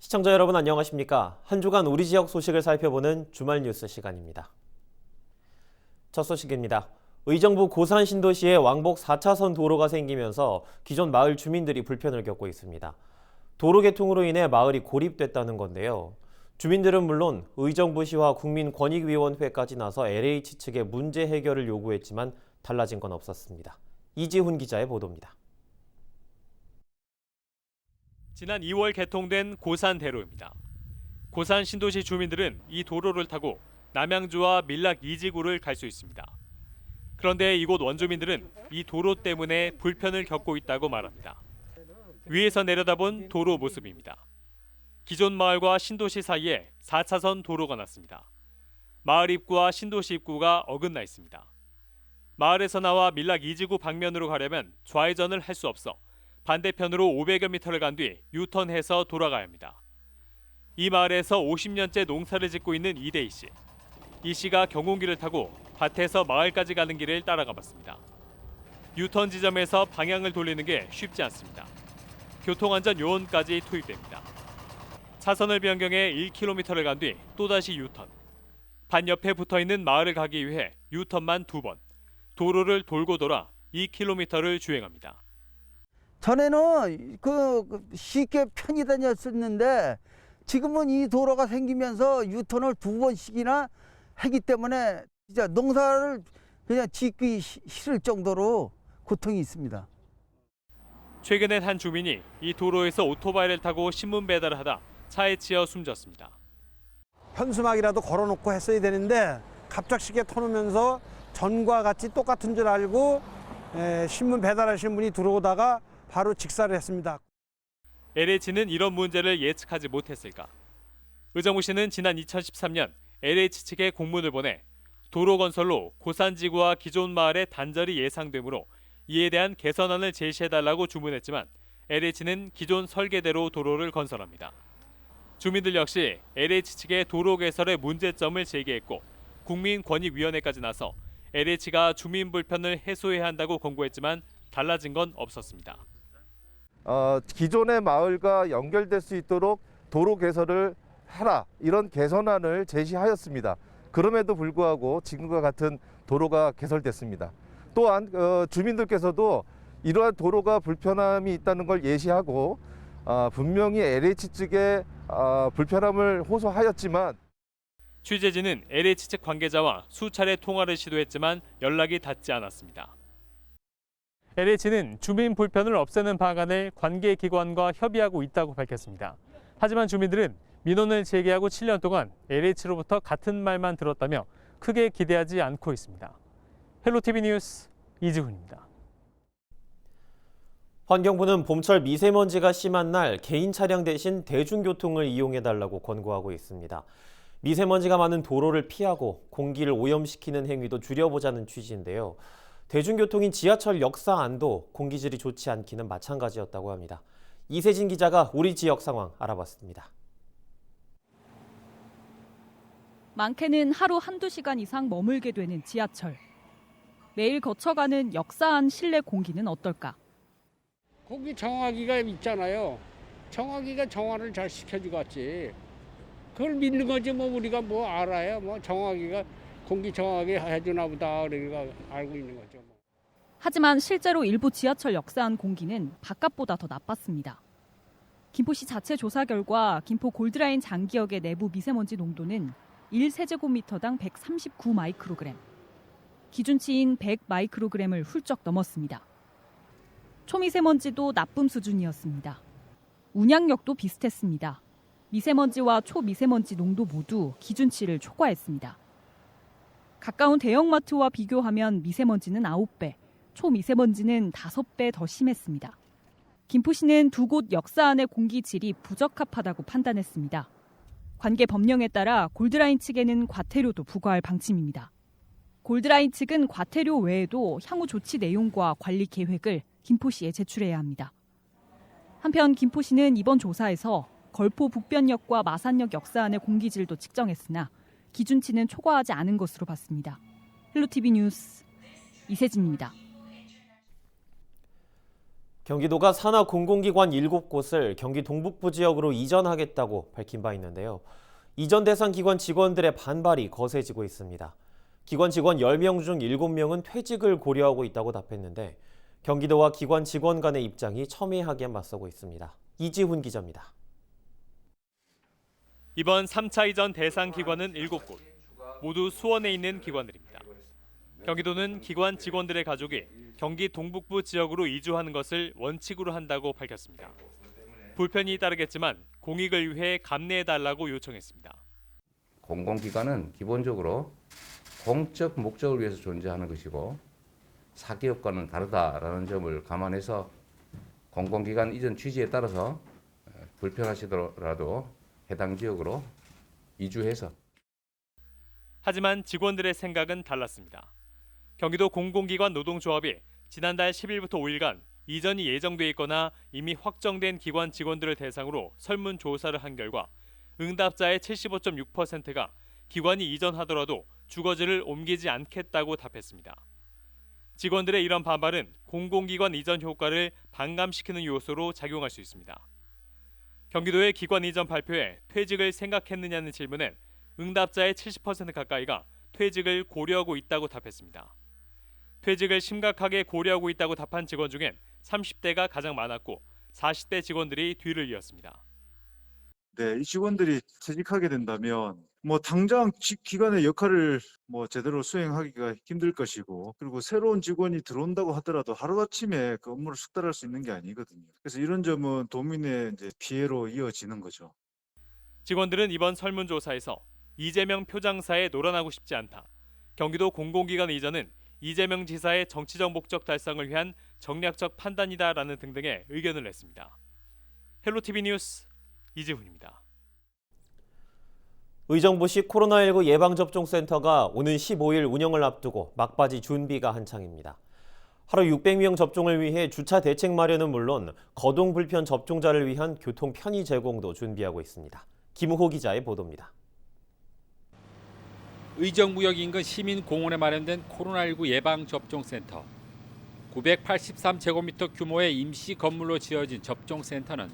시청자 여러분 안녕하십니까? 한 주간 우리 지역 소식을 살펴보는 주말 뉴스 시간입니다. 첫 소식입니다. 의정부 고산 신도시에 왕복 4차선 도로가 생기면서 기존 마을 주민들이 불편을 겪고 있습니다. 도로 개통으로 인해 마을이 고립됐다는 건데요. 주민들은 물론 의정부시와 국민권익위원회까지 나서 LH 측에 문제 해결을 요구했지만 달라진 건 없었습니다. 이지훈 기자의 보도입니다. 지난 2월 개통된 고산대로입니다. 고산 신도시 주민들은 이 도로를 타고 남양주와 밀락 2지구를 갈 수 있습니다. 그런데 이곳 원주민들은 이 도로 때문에 불편을 겪고 있다고 말합니다. 위에서 내려다본 도로 모습입니다. 기존 마을과 신도시 사이에 4차선 도로가 났습니다. 마을 입구와 신도시 입구가 어긋나 있습니다. 마을에서 나와 밀락 2지구 방면으로 가려면 좌회전을 할 수 없어 반대편으로 500여 미터를 간 뒤 유턴해서 돌아가야 합니다. 이 마을에서 50년째 농사를 짓고 있는 이대희 씨. 이 씨가 경운기를 타고 밭에서 마을까지 가는 길을 따라가 봤습니다. 유턴 지점에서 방향을 돌리는 게 쉽지 않습니다. 교통안전 요원까지 투입됩니다. 차선을 변경해 1km를 간 뒤 또다시 유턴. 반 옆에 붙어있는 마을을 가기 위해 유턴만 2번. 도로를 돌고 돌아 2km를 주행합니다. 전에는 쉽게 편히 다녔었는데 지금은 이 도로가 생기면서 유턴을 2번씩이나 하기 때문에 진짜 농사를 그냥 짓기 싫을 정도로 고통이 있습니다. 최근엔 한 주민이 이 도로에서 오토바이를 타고 신문 배달을 하다 차에 치여 숨졌습니다. 현수막이라도 걸어놓고 했어야 되는데 갑작스럽게 터놓으면서 전과 같이 똑같은 줄 알고 신문 배달하시는 분이 들어오다가 바로 직사를 했습니다. LH는 이런 문제를 예측하지 못했을까? 의정부시는 지난 2013년 LH 측에 공문을 보내 도로 건설로 고산지구와 기존 마을의 단절이 예상되므로 이에 대한 개선안을 제시해달라고 주문했지만 LH는 기존 설계대로 도로를 건설합니다. 주민들 역시 LH 측의 도로 개설의 문제점을 제기했고 국민권익위원회까지 나서 LH가 주민 불편을 해소해야 한다고 권고했지만 달라진 건 없었습니다. 기존의 마을과 연결될 수 있도록 도로 개설을 하라, 이런 개선안을 제시하였습니다. 그럼에도 불구하고 지금과 같은 도로가 개설됐습니다. 또한 주민들께서도 이러한 도로가 불편함이 있다는 걸 예시하고 분명히 LH 측에 불편함을 호소하였지만 취재진은 LH 측 관계자와 수차례 통화를 시도했지만 연락이 닿지 않았습니다. LH는 주민 불편을 없애는 방안을 관계기관과 협의하고 있다고 밝혔습니다. 하지만 주민들은 민원을 제기하고 7년 동안 LH로부터 같은 말만 들었다며 크게 기대하지 않고 있습니다. 헬로티비 뉴스 이지훈입니다. 환경부는 봄철 미세먼지가 심한 날 개인 차량 대신 대중교통을 이용해달라고 권고하고 있습니다. 미세먼지가 많은 도로를 피하고 공기를 오염시키는 행위도 줄여보자는 취지인데요. 대중교통인 지하철 역사 안도 공기질이 좋지 않기는 마찬가지였다고 합니다. 이세진 기자가 우리 지역 상황 알아봤습니다. 많게는 하루 한두 시간 이상 머물게 되는 지하철. 매일 거쳐가는 역사 안 실내 공기는 어떨까? 거기 정화기가 있잖아요. 정화기가 정화를 잘 시켜주고 갔지. 그걸 믿는 거지 뭐 우리가 뭐 알아요. 뭐 정화기가 공기 정화기 해주나 보다 우리가 알고 있는 거죠. 하지만 실제로 일부 지하철 역사 안 공기는 바깥보다 더 나빴습니다. 김포시 자체 조사 결과 김포 골드라인 장기역의 내부 미세먼지 농도는 1세제곱미터당 139 마이크로그램. 기준치인 100 마이크로그램을 훌쩍 넘었습니다. 초미세먼지도 나쁨 수준이었습니다. 운양역도 비슷했습니다. 미세먼지와 초미세먼지 농도 모두 기준치를 초과했습니다. 가까운 대형마트와 비교하면 미세먼지는 9배, 초미세먼지는 5배 더 심했습니다. 김포시는 두 곳 역사 안의 공기질이 부적합하다고 판단했습니다. 관계 법령에 따라 골드라인 측에는 과태료도 부과할 방침입니다. 골드라인 측은 과태료 외에도 향후 조치 내용과 관리 계획을 김포시에 제출해야 합니다. 한편 김포시는 이번 조사에서 걸포 북변역과 마산역 역사 안의 공기질도 측정했으나 기준치는 초과하지 않은 것으로 봤습니다. 헬로티비 뉴스 이세진입니다. 경기도가 산하 공공기관 7곳을 경기 동북부 지역으로 이전하겠다고 밝힌 바 있는데요. 이전 대상 기관 직원들의 반발이 거세지고 있습니다. 기관 직원 10명 중 7명은 퇴직을 고려하고 있다고 답했는데 경기도와 기관 직원 간의 입장이 첨예하게 맞서고 있습니다. 이지훈 기자입니다. 이번 3차 이전 대상 기관은 7곳, 모두 수원에 있는 기관들입니다. 경기도는 기관 직원들의 가족이 경기 동북부 지역으로 이주하는 것을 원칙으로 한다고 밝혔습니다. 불편이 따르겠지만 공익을 위해 감내해달라고 요청했습니다. 공공기관은 기본적으로 공적 목적을 위해서 존재하는 것이고 사기업과는 다르다라는 점을 감안해서 공공기관 이전 취지에 따라서 불편하시더라도 해당 지역으로 이주해서. 하지만 직원들의 생각은 달랐습니다. 경기도 공공기관 노동조합이 지난달 10일부터 5일간 이전이 예정돼 있거나 이미 확정된 기관 직원들을 대상으로 설문조사를 한 결과 응답자의 75.6%가 기관이 이전하더라도 주거지를 옮기지 않겠다고 답했습니다. 직원들의 이런 반발은 공공기관 이전 효과를 반감시키는 요소로 작용할 수 있습니다. 경기도의 기관 이전 발표에 퇴직을 생각했느냐는 질문엔 응답자의 70% 가까이가 퇴직을 고려하고 있다고 답했습니다. 퇴직을 심각하게 고려하고 있다고 답한 직원 중엔 30대가 가장 많았고 40대 직원들이 뒤를 이었습니다. 네, 이 직원들이 퇴직하게 된다면 당장 기관의 역할을 제대로 수행하기가 힘들 것이고, 그리고 새로운 직원이 들어온다고 하더라도 하루아침에 그 업무를 숙달할 수 있는 게 아니거든요. 그래서 이런 점은 도민의 피해로 이어지는 거죠. 직원들은 이번 설문조사에서 이재명 표장사에 놀아나고 싶지 않다. 경기도 공공기관 이전은 이재명 지사의 정치적 목적 달성을 위한 정략적 판단이다라는 등등의 의견을 냈습니다. 헬로티비 뉴스 이지훈입니다. 의정부시 코로나19 예방접종센터가 오는 15일 운영을 앞두고 막바지 준비가 한창입니다. 하루 600명 접종을 위해 주차 대책 마련은 물론 거동 불편 접종자를 위한 교통 편의 제공도 준비하고 있습니다. 김우호 기자의 보도입니다. 의정부역 인근 시민공원에 마련된 코로나19 예방접종센터. 983제곱미터 규모의 임시 건물로 지어진 접종센터는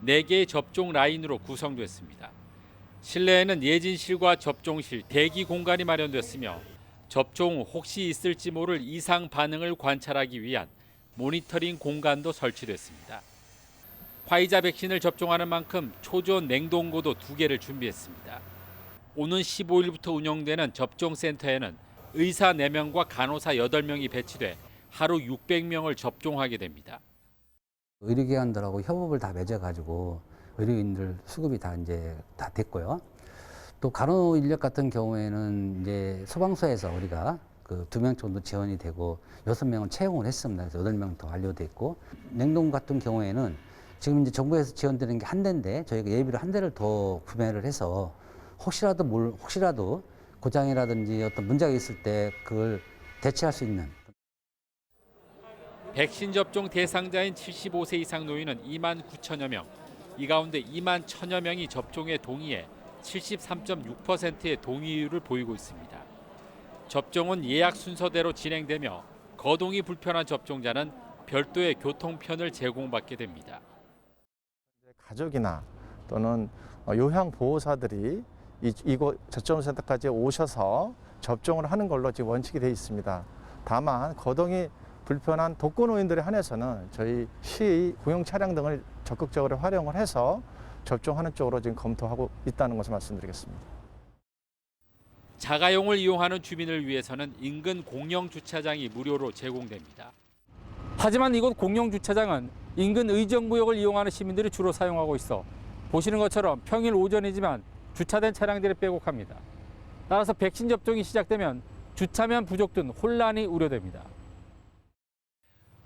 4개의 접종 라인으로 구성됐습니다. 실내에는 예진실과 접종실, 대기 공간이 마련됐으며 접종 후 혹시 있을지 모를 이상 반응을 관찰하기 위한 모니터링 공간도 설치됐습니다. 화이자 백신을 접종하는 만큼 초저온 냉동고도 2개를 준비했습니다. 오는 15일부터 운영되는 접종센터에는 의사 4명과 간호사 8명이 배치돼 하루 600명을 접종하게 됩니다. 의료기관들하고 협업을 다 맺어가지고 의료인들 수급이 다 됐고요. 또 간호 인력 같은 경우에는 이제 소방서에서 우리가 그 2명 정도 지원이 되고 6명을 채용을 했습니다. 그래서 8명 더 완료됐고, 냉동 같은 경우에는 지금 이제 정부에서 지원되는 게 1대인데 저희가 예비로 1대를 더 구매를 해서 혹시라도 고장이라든지 어떤 문제가 있을 때 그걸 대체할 수 있는. 백신 접종 대상자인 75세 이상 노인은 2만 9천여 명. 이 가운데 2만 1천여 명이 접종에 동의해 73.6%의 동의율을 보이고 있습니다. 접종은 예약 순서대로 진행되며 거동이 불편한 접종자는 별도의 교통편을 제공받게 됩니다. 가족이나 또는 요양보호사들이 이곳 접종센터까지 오셔서 접종을 하는 걸로 지금 원칙이 되어 있습니다. 다만 거동이 불편한 독거노인들에 한해서는 저희 시의 공용 차량 등을 적극적으로 활용을 해서 접종하는 쪽으로 지금 검토하고 있다는 것을 말씀드리겠습니다. 자가용을 이용하는 주민을 위해서는 인근 공영 주차장이 무료로 제공됩니다. 하지만 이곳 공영 주차장은 인근 의정부역을 이용하는 시민들이 주로 사용하고 있어 보시는 것처럼 평일 오전이지만 주차된 차량들이 빼곡합니다. 따라서 백신 접종이 시작되면 주차면 부족 등 혼란이 우려됩니다.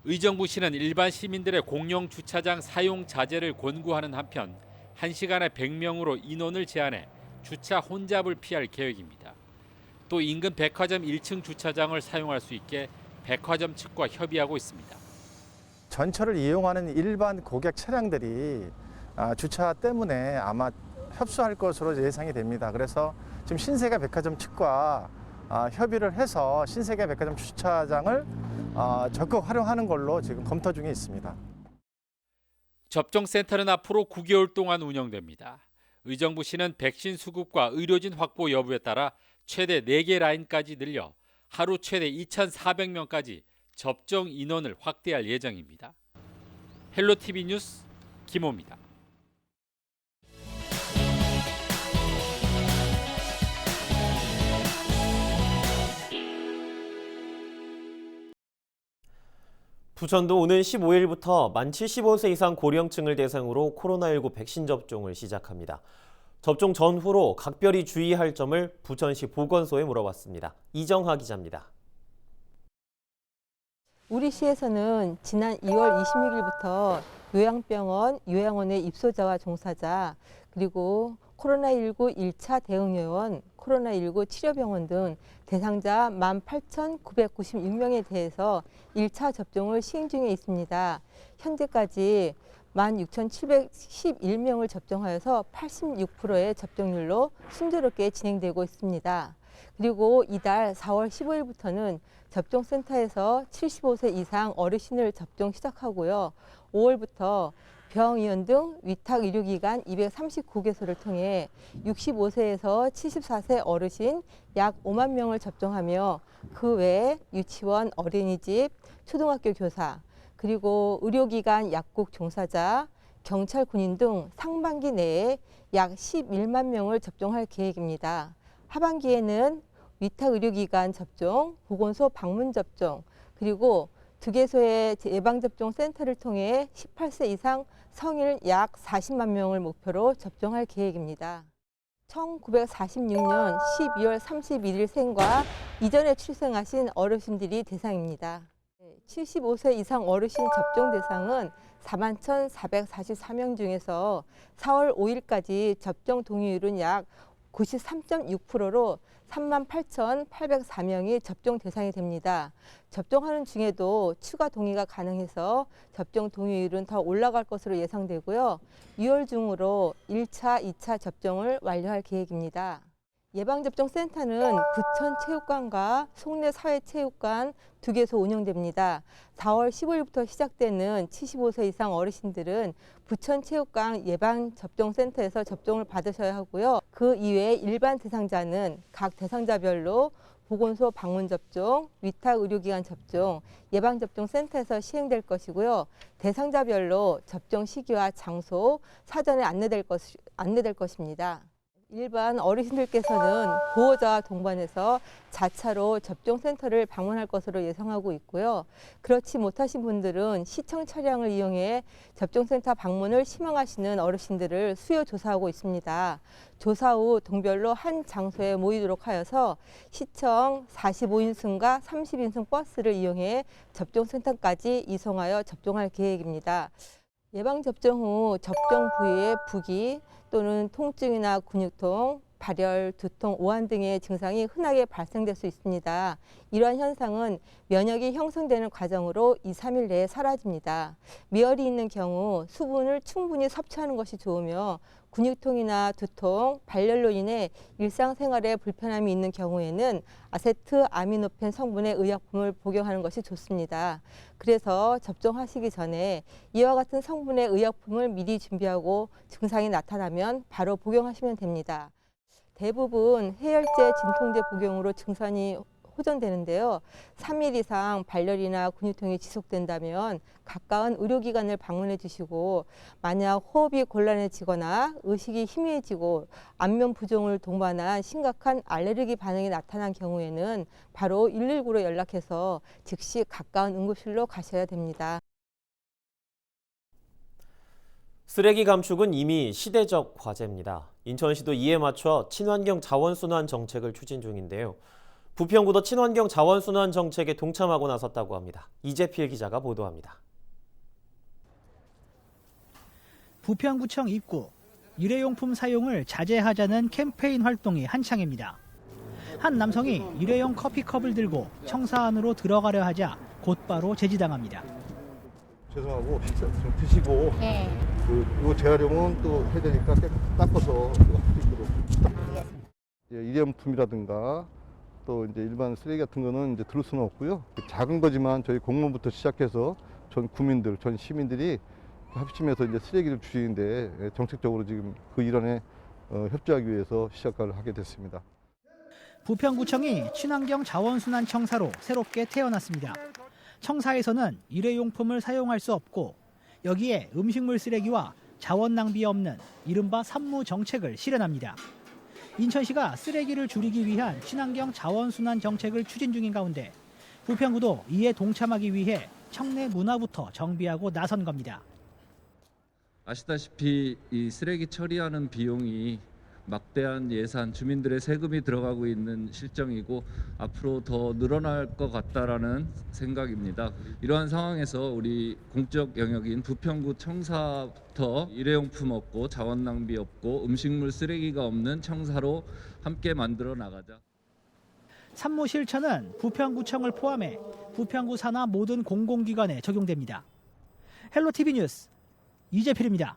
의정부시는 일반 시민들의 공영 주차장 사용 자제를 권고하는 한편 1시간에 100명으로 인원을 제한해 주차 혼잡을 피할 계획입니다. 또 인근 백화점 1층 주차장을 사용할 수 있게 백화점 측과 협의하고 있습니다. 전철을 이용하는 일반 고객 차량들이 주차 때문에 아마 협소할 것으로 예상이 됩니다. 그래서 지금 신세계 백화점 측과 협의를 해서 신세계 백화점 주차장을 적극 활용하는 걸로 지금 검토 중에 있습니다. 접종센터는 앞으로 9개월 동안 운영됩니다. 의정부시는 백신 수급과 의료진 확보 여부에 따라 최대 4개 라인까지 늘려 하루 최대 2,400명까지 접종 인원을 확대할 예정입니다. 헬로티비 뉴스 김호입니다. 부천도 오는 15일부터 만 75세 이상 고령층을 대상으로 코로나19 백신 접종을 시작합니다. 접종 전후로 각별히 주의할 점을 부천시 보건소에 물어봤습니다. 이정하 기자입니다. 우리 시에서는 지난 2월 26일부터 요양병원, 요양원의 입소자와 종사자, 그리고 코로나19 1차 대응요원, 코로나19 치료병원 등 대상자 18,996명에 대해서 1차 접종을 시행 중에 있습니다. 현재까지 16,711명을 접종하여서 86%의 접종률로 순조롭게 진행되고 있습니다. 그리고 이달 4월 15일부터는 접종센터에서 75세 이상 어르신을 접종 시작하고요. 5월부터 병의원 등 위탁 의료기관 239개소를 통해 65세에서 74세 어르신 약 5만 명을 접종하며 그 외에 유치원, 어린이집, 초등학교 교사, 그리고 의료기관 약국 종사자, 경찰, 군인 등 상반기 내에 약 11만 명을 접종할 계획입니다. 하반기에는 위탁 의료기관 접종, 보건소 방문 접종, 그리고 2개소의 예방접종 센터를 통해 18세 이상 성인 약 40만 명을 목표로 접종할 계획입니다. 1946년 12월 31일 생과 이전에 출생하신 어르신들이 대상입니다. 75세 이상 어르신 접종 대상은 41,444명 중에서 4월 5일까지 접종 동의율은 약 93.6%로 38,804명이 접종 대상이 됩니다. 접종하는 중에도 추가 동의가 가능해서 접종 동의율은 더 올라갈 것으로 예상되고요. 6월 중으로 1차, 2차 접종을 완료할 계획입니다. 예방접종센터는 부천체육관과 송내사회체육관 2개소 운영됩니다. 4월 15일부터 시작되는 75세 이상 어르신들은 부천체육관 예방접종센터에서 접종을 받으셔야 하고요. 그 이외에 일반 대상자는 각 대상자별로 보건소 방문접종, 위탁의료기관 접종, 예방접종센터에서 시행될 것이고요. 대상자별로 접종 시기와 장소, 사전에 안내될 것입니다. 일반 어르신들께서는 보호자와 동반해서 자차로 접종센터를 방문할 것으로 예상하고 있고요. 그렇지 못하신 분들은 시청 차량을 이용해 접종센터 방문을 희망하시는 어르신들을 수요 조사하고 있습니다. 조사 후 동별로 한 장소에 모이도록 하여서 시청 45인승과 30인승 버스를 이용해 접종센터까지 이송하여 접종할 계획입니다. 예방접종 후 접종 부위의 부기 또는 통증이나 근육통, 발열, 두통, 오한 등의 증상이 흔하게 발생될 수 있습니다. 이러한 현상은 면역이 형성되는 과정으로 2, 3일 내에 사라집니다. 미열이 있는 경우 수분을 충분히 섭취하는 것이 좋으며 근육통이나 두통, 발열로 인해 일상생활에 불편함이 있는 경우에는 아세트아미노펜 성분의 의약품을 복용하는 것이 좋습니다. 그래서 접종하시기 전에 이와 같은 성분의 의약품을 미리 준비하고 증상이 나타나면 바로 복용하시면 됩니다. 대부분 해열제, 진통제 복용으로 증상이 호전되는데요. 3일 이상 발열이나 근육통이 지속된다면 가까운 의료기관을 방문해 주시고 만약 호흡이 곤란해지거나 의식이 희미해지고 안면 부종을 동반한 심각한 알레르기 반응이 나타난 경우에는 바로 119로 연락해서 즉시 가까운 응급실로 가셔야 됩니다. 쓰레기 감축은 이미 시대적 과제입니다. 인천시도 이에 맞춰 친환경 자원순환 정책을 추진 중인데요. 부평구도 친환경 자원순환 정책에 동참하고 나섰다고 합니다. 이재필 기자가 보도합니다. 부평구청 입구, 일회용품 사용을 자제하자는 캠페인 활동이 한창입니다. 한 남성이 일회용 커피컵을 들고 청사 안으로 들어가려 하자 곧바로 제지당합니다. 죄송하고 식사 좀 드시고 이거 재활용은 또 해야 되니까 닦아서 할 수 있도록. 일회용품이라든가 또 이제 일반 쓰레기 같은 거는 이제 들을 수는 없고요. 작은 거지만 저희 공무원부터 시작해서 전 국민들, 전 시민들이 합심해서 이제 쓰레기를 줄이는데 정책적으로 지금 그 일환에 협조하기 위해서 시작을 하게 됐습니다. 부평구청이 친환경 자원순환 청사로 새롭게 태어났습니다. 청사에서는 일회용품을 사용할 수 없고 여기에 음식물 쓰레기와 자원 낭비 없는 이른바 산무 정책을 실현합니다. 인천시가 쓰레기를 줄이기 위한 친환경 자원순환 정책을 추진 중인 가운데 부평구도 이에 동참하기 위해 청내 문화부터 정비하고 나선 겁니다. 아시다시피 이 쓰레기 처리하는 비용이 막대한 예산, 주민들의 세금이 들어가고 있는 실정이고 앞으로 더 늘어날 것 같다라는 생각입니다. 이러한 상황에서 우리 공적 영역인 부평구 청사부터 일회용품 없고 자원 낭비 없고 음식물 쓰레기가 없는 청사로 함께 만들어 나가자. 산무 실천은 부평구청을 포함해 부평구 산하 모든 공공기관에 적용됩니다. 헬로티비 뉴스 이재필입니다.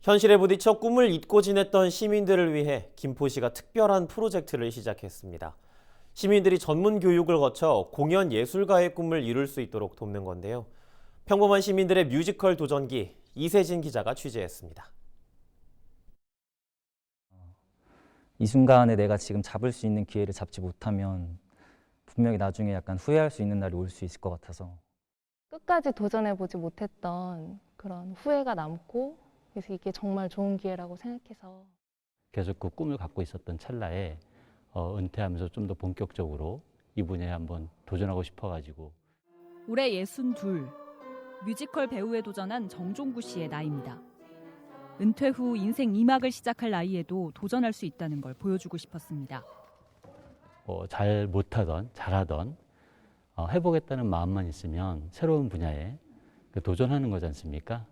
현실에 부딪혀 꿈을 잊고 지냈던 시민들을 위해 김포시가 특별한 프로젝트를 시작했습니다. 시민들이 전문 교육을 거쳐 공연 예술가의 꿈을 이룰 수 있도록 돕는 건데요. 평범한 시민들의 뮤지컬 도전기 이세진 기자가 취재했습니다. 이 순간에 내가 지금 잡을 수 있는 기회를 잡지 못하면 분명히 나중에 약간 후회할 수 있는 날이 올 수 있을 것 같아서. 끝까지 도전해보지 못했던 그런 후회가 남고 그래서 이게 정말 좋은 기회라고 생각해서 계속 그 꿈을 갖고 있었던 찰나에 은퇴하면서 좀 더 본격적으로 이 분야에 한번 도전하고 싶어가지고. 올해 62, 뮤지컬 배우에 도전한 정종구 씨의 나이입니다. 은퇴 후 인생 2막을 시작할 나이에도 도전할 수 있다는 걸 보여주고 싶었습니다. 잘 못하던, 잘하던, 해보겠다는 마음만 있으면 새로운 분야에 도전하는 거지 않습니까?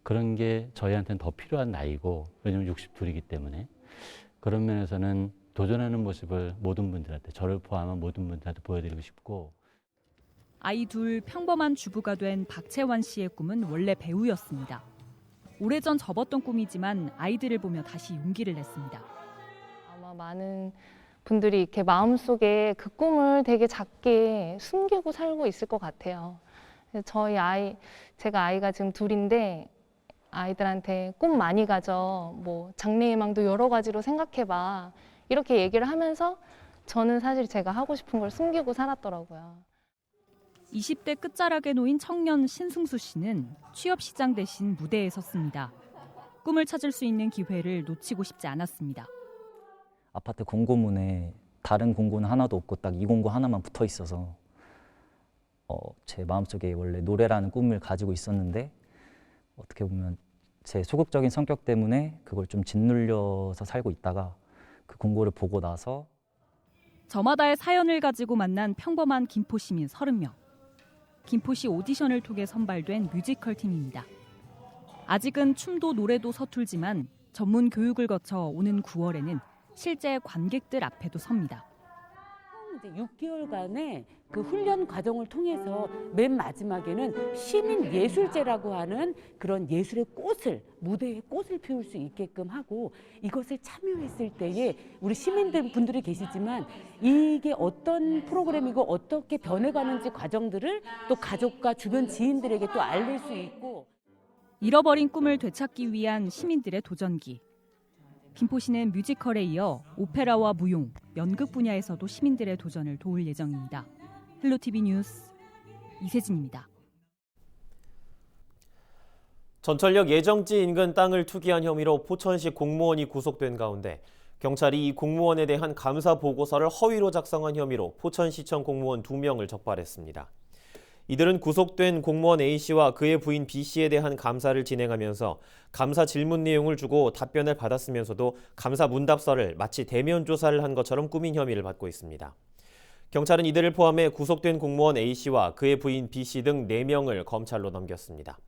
그런 게 저희한테는 더 필요한 나이고, 왜냐면 62이기 때문에. 그런 면에서는 도전하는 모습을 모든 분들한테, 저를 포함한 모든 분들한테 보여드리고 싶고. 아이 둘 평범한 주부가 된 박채환 씨의 꿈은 원래 배우였습니다. 오래전 접었던 꿈이지만 아이들을 보며 다시 용기를 냈습니다. 아마 많은 분들이 이렇게 마음속에 그 꿈을 되게 작게 숨기고 살고 있을 것 같아요. 저희 제가 아이가 지금 둘인데 아이들한테 꿈 많이 가져, 뭐 장래희망도 여러 가지로 생각해봐 이렇게 얘기를 하면서 저는 사실 제가 하고 싶은 걸 숨기고 살았더라고요. 20대 끝자락에 놓인 청년 신승수 씨는 취업 시장 대신 무대에 섰습니다. 꿈을 찾을 수 있는 기회를 놓치고 싶지 않았습니다. 아파트 공고문에 다른 공고는 하나도 없고 딱 이 공고 하나만 붙어 있어서 제 마음속에 원래 노래라는 꿈을 가지고 있었는데 어떻게 보면 제 소극적인 성격 때문에 그걸 좀 짓눌려서 살고 있다가 그 공고를 보고 나서 저마다의 사연을 가지고 만난 평범한 김포 시민 30명. 김포시 오디션을 통해 선발된 뮤지컬 팀입니다. 아직은 춤도 노래도 서툴지만 전문 교육을 거쳐 오는 9월에는 실제 관객들 앞에도 섭니다. 6개월간의 그 훈련 과정을 통해서 맨 마지막에는 시민 예술제라고 하는 그런 예술의 꽃을, 무대에 꽃을 피울 수 있게끔 하고 이것을 참여했을 때에 우리 시민들 분들이 계시지만 이게 어떤 프로그램이고 어떻게 변해가는지 과정들을 또 가족과 주변 지인들에게 또 알릴 수 있고. 잃어버린 꿈을 되찾기 위한 시민들의 도전기. 김포시는 뮤지컬에 이어 오페라와 무용, 연극 분야에서도 시민들의 도전을 도울 예정입니다. 헬로티비 뉴스 이세진입니다. 전철역 예정지 인근 땅을 투기한 혐의로 포천시 공무원이 구속된 가운데 경찰이 이 공무원에 대한 감사 보고서를 허위로 작성한 혐의로 포천시청 공무원 2명을 적발했습니다. 이들은 구속된 공무원 A씨와 그의 부인 B씨에 대한 감사를 진행하면서 감사 질문 내용을 주고 답변을 받았으면서도 감사 문답서를 마치 대면 조사를 한 것처럼 꾸민 혐의를 받고 있습니다. 경찰은 이들을 포함해 구속된 공무원 A씨와 그의 부인 B씨 등 4명을 검찰로 넘겼습니다.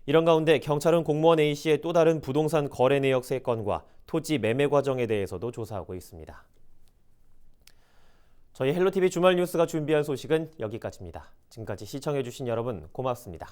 이런 가운데 경찰은 공무원 A씨의 또 다른 부동산 거래 내역 3건과 토지 매매 과정에 대해서도 조사하고 있습니다. 저희 헬로티비 주말 뉴스가 준비한 소식은 여기까지입니다. 지금까지 시청해주신 여러분 고맙습니다.